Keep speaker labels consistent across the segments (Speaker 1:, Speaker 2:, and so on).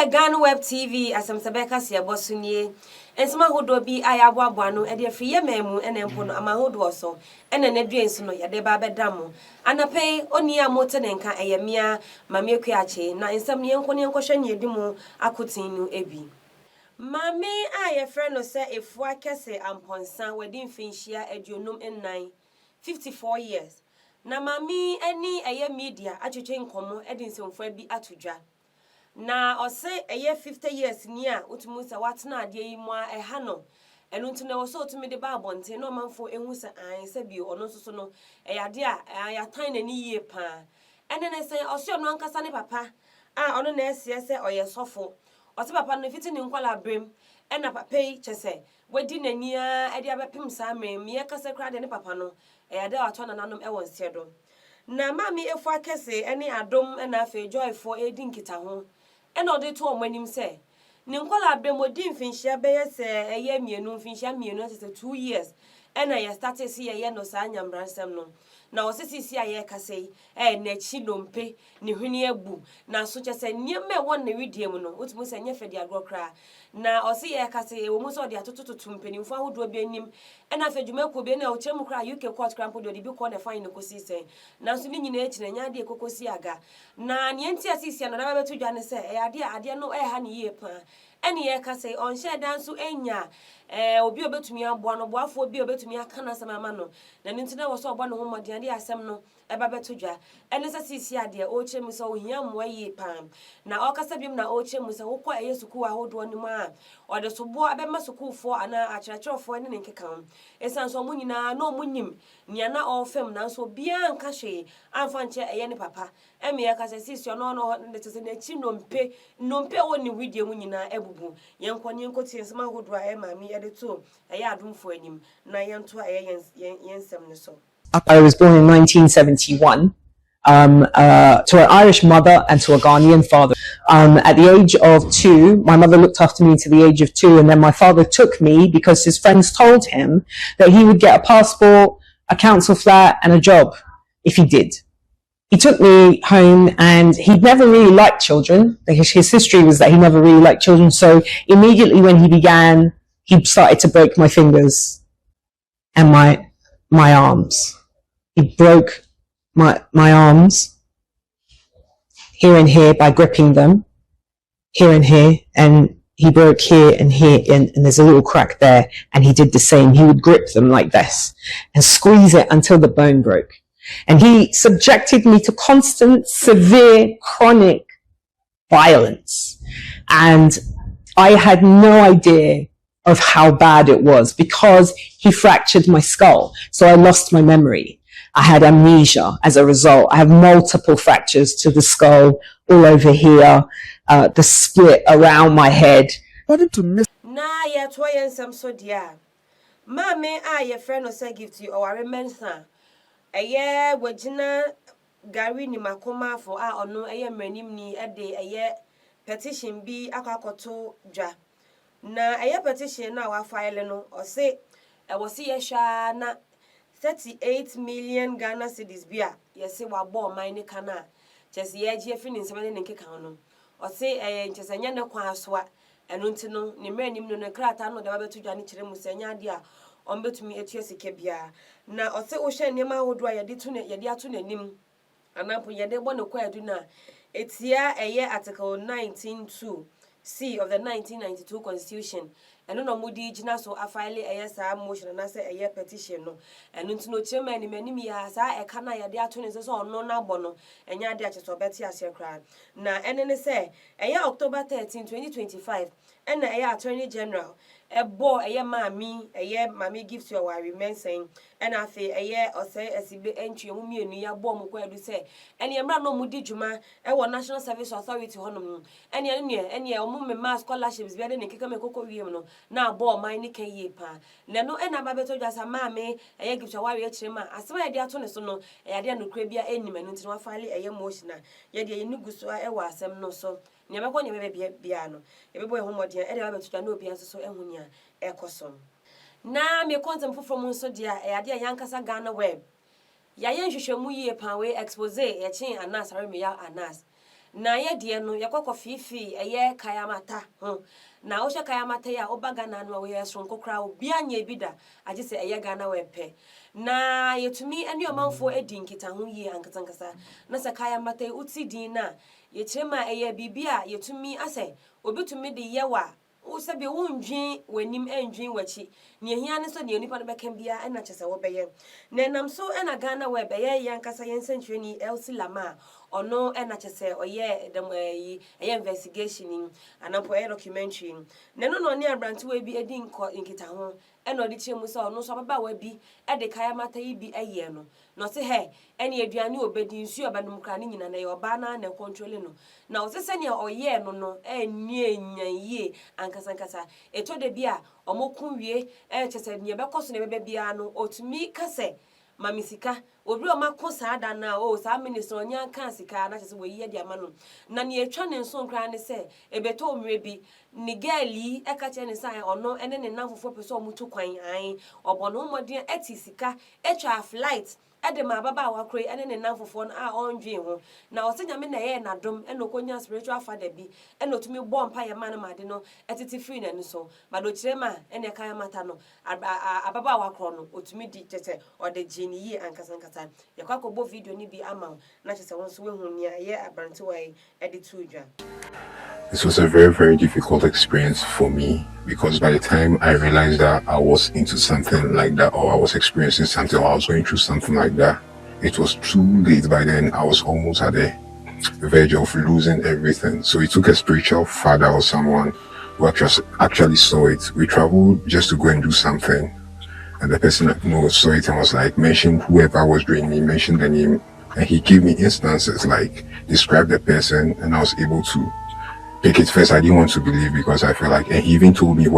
Speaker 1: Aye GhanaWeb TV asam sabeka se bosunye ensema hodo bi ayaboabo no e de friye memu enempo no amahodo so ene na duensu no yede ba bedamo anapei oni amote ne nka eyemia mamekua ache na ensam ne enko ne enkohwe ne edimu akotinu ebi mame aye friend no se efu akese amponsa wedi mfinhia aduonum ennan 54 years na mami eni eye media atwetwe nkomo edi nsomfo bi atodwa na ose eye 50 years ni a otumu se watena ade yi mu a eha no enu ntine wo so otumi de ba abonte no manfo ehu se an se bi ono soso no eyade a ya tan na ni yie pa ene ne se ose ono ankasa ne papa a ono na ese se oye sofo ose papa no fiti ni nkwala brem ena papa yi chese wadi nani a ade abepem sa me kasa kra de ne papa no eyade ato na nanom ewo nsedo na mami efu akese ene adom ena afa joyful edi nkita ho ena ode to omanim se ne nkwala bremodi mfinhia beye se eye mienu mfinhia mienu se 2 years ena ya started si ye no sa anyambransem no na osisi aye kasei na chi dompe ne hwini abu na so chese nieme won na widiem no otumu se nya fedi agrokra na osi ye kasei wo mu so de atototo mpanimfo ahodo bi anim ena afadwuma ko bi na o kyerem kra UK court krampo de bi ko na fine ko sisen na so ni nyina echi na nya de kokosi aga na ne enti asisi na ba betu dwane se ade no ha ne yie pa ene ye kasei on share danso enya obi obetumi aboa no boafo obi obetumi aka na sama no na nintina wo so obo no homode ade asem no eba betodwa ene sisi ade o kyerem so ohia mwa yie pa na okasa bim na o kyerem so wokọ eyesuku ahodo ni ma ode so bo abema sukufo ana akyerɛkyerɛfo ene nkeka esan so mo nyina na omunyim nia na ofem na so bia nka hwe amfa nche eye ne papa eme ya kasa sisi ono no ne tese na chi nompe woni video mu nyina ebubu yenkoni nkoti ensema ahodo a mami ede to eye adumfo anim na yento eye yensem ne so.
Speaker 2: I was born in 1971 to an Irish mother and to a Ghanaian father. At the age of 2, my mother looked after me to the age of 2, and then my father took me because his friends told him that he would get a passport, a council flat, and a job if he did. He took me home, and he'd never really liked children. His history was that he never really liked children, so immediately when he began, he started to break my fingers and my arms. He broke my arms here and here by gripping them, here and here, and he broke here and here, and there's a little crack there, and he did the same. He would grip them like this and squeeze it until the bone broke. And he subjected me to constant, severe, chronic violence. And I had no idea of how bad it was because he fractured my skull. So I lost my memory. I had amnesia as a result. I have multiple fractures to the skull, all over here, the split around my head.
Speaker 1: Na ya twayen sam so dia. Mame ye friend no say gift you or remember. Eye wagina gari ni makoma for ono eye mranim ni ede eye petition bi akwakoto dwa. Na eye petition na wa file no o say e wo se ye hwa na 38 million Ghana cedis bia yesi wa bo man ni kana chese ye gie fini nsema ne nkeka no o se chese nya ne kwa asoa eno nti no ne mranim no ne krata no da ba betu dwane kire mu senya ade a on betumi etua sike bia na o se o hwe nema hodo a yede ato nanim anapo yede bo ne kwa adu na etia eye article 19(2) C of the 1992 Constitution. And no mudi jina so afile sa motion na say petition no. And no chairman ni manim ya sa e kana yade ato ne so ono na bo no enya ade acheso beti ase kra. Na ene ne say October 13, 2025 and Attorney General ebo mami gives you our remain saying and afi or say esibe entry mu mienu ya bo mu kwa edu say ene emra no mudi djuma wo National Service Authority honom ene omu mema scholarships bi ade ne keka me kokko wiem no na bo man ni kan yie pa na no ena ba beto dwasa mame gives you our chirema asema yade ato ne so no yade no kra bia enim enu nti no afale motion na yade ni guso wo asem no so nyame ko nyame bia no ebebo ehomodien ede ba beto na obi anso so ehunya ekosom na me kontem foforo mu nso dia ade yankasa GhanaWeb ya yenhwehwemu yie pa we expose ye chen anas are me ya anas na ye de no yakoko fifi eye kayamata na wo hye kayamata ya obaga na no we sonko kra obi anya bida age se eye GhanaWeb pe na yetumi ane omanfo edi nkita ho yi ankatankasa na se kayamata uti din na ye chema eye bibia yetumi ase obitumi de yewa wo sabe wondwen wanim endwen wachi ne ehia ne so ne nipa no beka bia na chese wo beye na nam so na GhanaWeb eye yankasa yensentweni Elsie Lama ono na chese oye dem investigation anapo documentary na no ne abrante we bi edi nkita ho na odi chemu so ono so baba wa bi de kayamata yi bi eye no se he ene aduane obedi nsu obadum kra ne nyina na ye oba na control no na o se se ne oye no eni enyan ankasankasa eto de bia omokun wie chese ne be koso ne bebe bia no otumi kase mamisika obi o makosa ada na o sa minister onya kan sika na chese we yi de ama no na ne etwa ne nso nkra ne se ebeto omre bi ni gali ekache ne sai ono ene ne nanfofo pese omutu kwan an obono modin etisika etwa flight ede ma baba wakre ene ne nanfofo no a ondwen ho na osenya me na ye na dom ene okonya spiritual father bi ene otumi bo mpa ye man ma de no etiti free na ni so ma do kire ma ene kan mata no ababa wakro no otumi di tete ode jeni yi ankasankasa ye kwa ko bo video ni bi ama na chese won so we hu nia ye abrante wai ede tu dwa.
Speaker 3: This was a very, very difficult experience for me because by the time I realized that I was into something like that, or I was experiencing something, or I was going through something like that, it was too late. By then, I was almost at the verge of losing everything. So it took a spiritual father or someone who actually saw it. We traveled just to go and do something, and the person saw it and was like, mention whoever was doing me, mention the name, and he gave me instances like describe the person, and I was able to pick it. First, I didn't want to believe because I felt like, and he even told me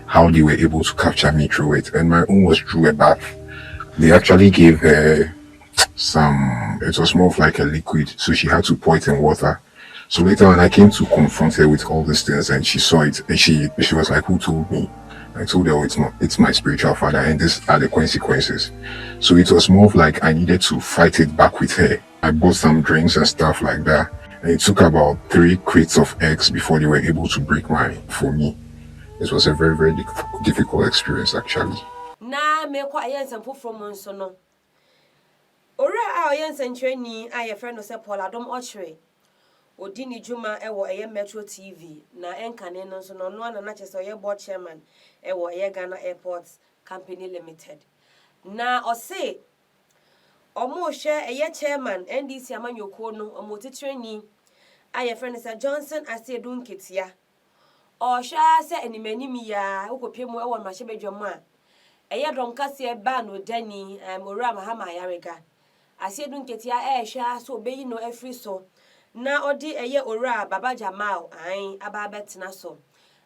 Speaker 3: how they were able to capture me through it. And my own was through a bath. They actually gave her it was more of like a liquid, so she had to pour it in water. So later on, I came to confront her with all these things, and she saw it, and she was like, who told me? I told her, oh, it's my spiritual father, and these are the consequences. So it was more of like I needed to fight it back with her. I bought some drinks and stuff like that. And it took about 3 crates of eggs before they were able to break for me. It was a very, very difficult experience, actually.
Speaker 1: Na me kwa ayensan from monso no. Ora a ayensan training a ye friend no se Paul Adom Ochre. Odi ni djuma e wo eye Metro TV na enkane no so no no na chese oye board chairman e wo eye Ghana Airports Company Limited. Na ose omo hwe eye chairman NDC amanyoko no omo titreni aye friend Sir Johnson Asedun Ketia o hwa se animanimi ya ukopemu e wo mahye badwam a eye dom kase ba no dani ora mahama yarega Asedun Ketia hwa so obeyi no afri so na odi eye ora Baba Jamal an aba betina so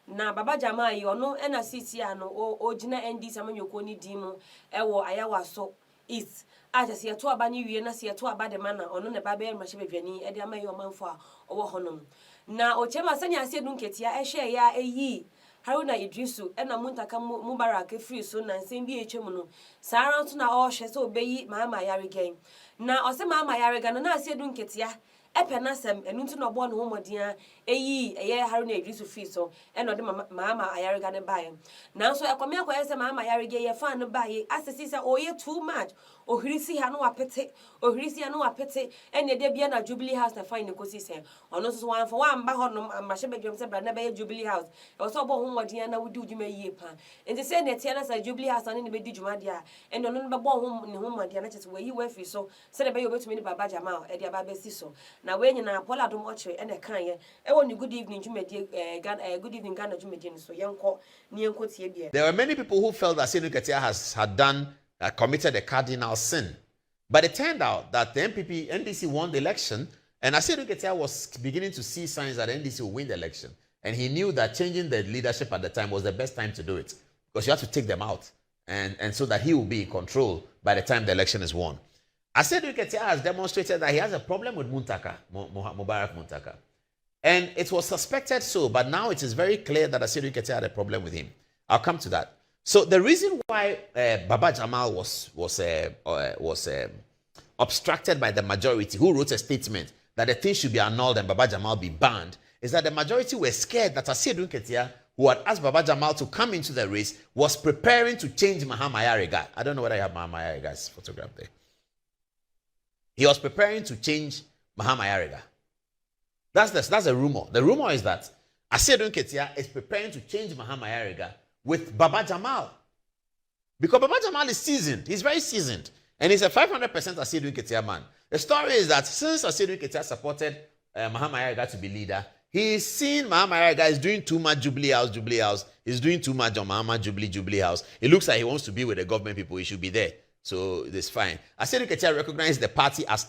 Speaker 1: na Baba Jamal yi ono na sisi ano o gina NDC amanyoko ni dimu e wo ayawa so is aja se yeto aba ni wie na se yeto aba de mana ono ne ba be mahye badwani e de amayi omanfo a owo honom na o chema sanya Asedun Ketia ehwe ya eyi Haruna Idrisu na Muntaka Mubarak free so na nsem bi etwem no saara nso na o hwe se obeyi mama yaregen na o se mama yarega no na Asedun Ketia epenasem enuntu no bo no homodin eyi eye Haruna Idrisu free so no de mama ayarega ne bae na so ekome akoye se mama yarege ye fan no bae asesi se oye too much ohirisi ha no apete ene de bia na Jubilee House na fine ko sise ono so wan fo wan ba honom amahye bedwam se bra na be Jubilee House e so bo homodin na wudi udwuma yie pa enti se ne tie na sa Jubilee House ne be di dwuma dia ene ono no be bo hom ne homodin na chese we yi wa free so se de be obetumi ne Baba Jamal e de aba be si so na we nyina Paul Adom Ochre ene kan ye e woni good evening Jumedie good evening Ghana Jumedie so yenko ni yenko tie bia.
Speaker 4: There were many people who felt that Asedun Ketia had committed a cardinal sin, but it turned out that the NDC won the election, and Asedun Ketia was beginning to see signs that the NDC would win the election, and he knew that changing the leadership at the time was the best time to do it because you have to take them out, and so that he will be in control by the time the election is won. Asedun Ketia has demonstrated that he has a problem with Mubarak Muntaka. And it was suspected so, but now it is very clear that Asedun Ketia had a problem with him. I'll come to that. So the reason why Baba Jamal was obstructed by the majority, who wrote a statement that the thing should be annulled and Baba Jamal be banned is that the majority were scared that Asiedu Nketia, who had asked Baba Jamal to come into the race, was preparing to change Mahama Ayariga. I don't know whether I have Mahama Ayariga's photograph there. He was preparing to change Mahama Ayariga. That's a rumor. The rumor is that Asiedu Nketia is preparing to change Mahama Ayariga with Baba Jamal. Because Baba Jamal is seasoned. He's very seasoned. And he's a 500% Asiedu Nketia man. The story is that since Asiedu Nketia supported Mahama Ayariga to be leader, he's seen Mahama Ayariga is doing too much Jubilee House. He's doing too much on Mahama Jubilee House. It looks like he wants to be with the government people. He should be there. So it's fine. Asiedu Nketia recognized the party as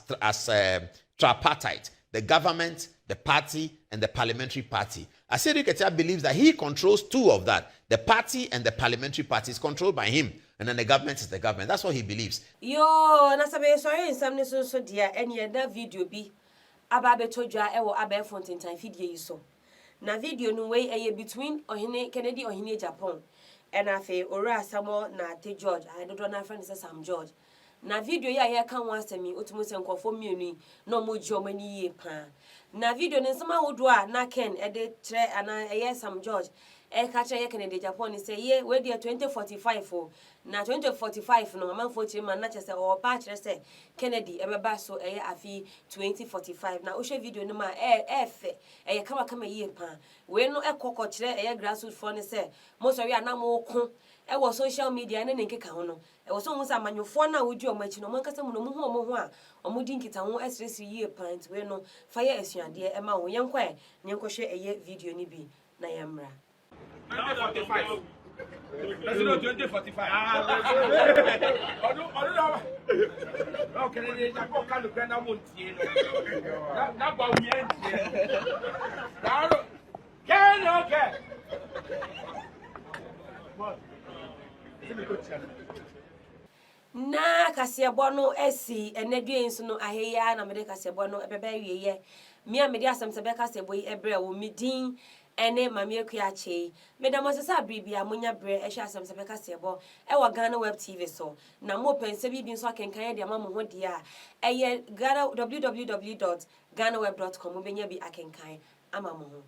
Speaker 4: tripartite. The government, the party, and the parliamentary party. Asiedu Nketia believes that he controls two of that. The party and the parliamentary party is controlled by him. And then the government is the government. That's what he believes.
Speaker 1: Yo, nasabe sorry in some so dear any other video be ababe toja ewo abe fontin time video yi so. Na video no way eye between ohine Kennedy ohine Agyapong. And afe ora samo na te George. I don't know friend is Sam George. Na video ya ye kan wan semi otumu se nkofo mienu no mo jo mani ye pa. Na video ne nsama wodo a na Ken e de tre ana eye Sam George. E ka che ye Kennedy Agyapong ni say ye we dey 2045 o. Na 2045 no amanfo chi man na che se o pa kire se Kennedy e beba so eye afi 2045 na o hwe video no ma fe eye kama ye pa we no e kokko kire eye grassroots for ne se mo so wi ana mo ko e wo social media ne nkeka ho no e wo so hu sa manyofo na wodi o machi no man kasa mu no mu ho a o mu di nkita ho esresi ye pa nti we no fa ye asuade e ma wo yenko e nyenko hwe eye video ni bi na yamra
Speaker 5: 2045. Let's do 2045. Okay, Agyapong can look at that one. That boy, we ain't here. Okay.
Speaker 1: Na kasebo no esi enedue nso no aheya na mede kasebo no ebebe wieye mi a mede asem sebe kasebo yi ebre wo midin ene mami akuache medamo sesa bribia munya bre ehwe asem sebe kasebo e wo GhanaWeb TV so na mo pense bi nso akenkan de ama mo ho dia eye www.ghanaweb.com benya bi akenkan ama mo ho